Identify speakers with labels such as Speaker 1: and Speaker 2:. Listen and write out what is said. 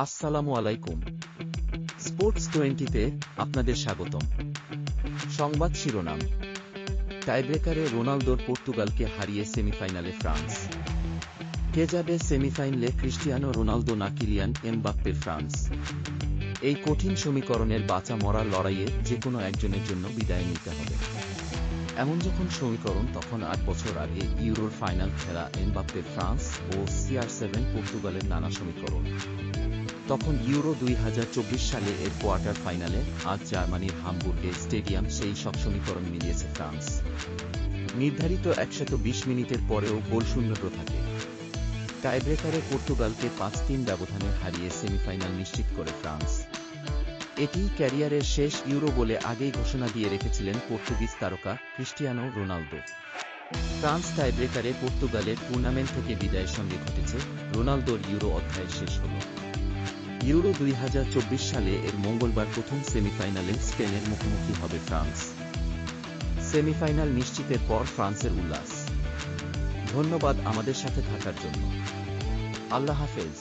Speaker 1: আসসালামু আলাইকুম। স্পোর্টস 20-তে আপনাদের স্বাগতম। সংবাদ শিরোনাম: টাইব্রেকারে রোনালদোর পর্তুগালকে হারিয়ে সেমিফাইনালে ফ্রান্স। কে যাবে সেমিফাইনালে, ক্রিস্টিয়ানো রোনালদো না কিলিয়ান এমবাপ্পে? ফ্রান্স এই কঠিন সমীকরণের বাঁচা মরার লড়াইয়ে যেকোনো একজনের জন্য বিদায় নিতে হবে। এমন যখন সমীকরণ, তখন 8 বছর আগে ইউরোর ফাইনাল খেলা এমবাপ্পের ফ্রান্স ও CR7 পর্তুগালের নানা সমীকরণ। তখন ইউরো 2024 সালে এর কোয়ার্টার ফাইনালে আজ জার্মানির হামবুর্গে স্টেডিয়াম সেই সব সমীকরণ মিলিয়েছে ফ্রান্স। নির্ধারিত 120 মিনিটের পরেও গোলশূন্য ড্র থাকে। টাইব্রেকারে পর্তুগালকে 5-3 ব্যবধানে হারিয়ে সেমিফাইনাল নিশ্চিত করে ফ্রান্স। এটিই ক্যারিয়ারের শেষ ইউরো বলে আগেই ঘোষণা দিয়ে রেখেছিলেন পর্তুগিজ তারকা ক্রিস্টিয়ানো রোনালদো। ফ্রান্স টাইব্রেকারে পর্তুগালের টুর্নামেন্ট থেকে বিদায়ের সঙ্গে ঘটেছে রোনালদোর ইউরো অধ্যায় শেষ হল। ইউরো 2024 সালে এর মঙ্গলবার প্রথম সেমিফাইনালে স্পেনের মুখোমুখি হবে ফ্রান্স। সেমিফাইনাল নিশ্চিতের পর ফ্রান্সের উল্লাস। ধন্যবাদ আমাদের সাথে থাকার জন্য। আল্লাহ হাফেজ।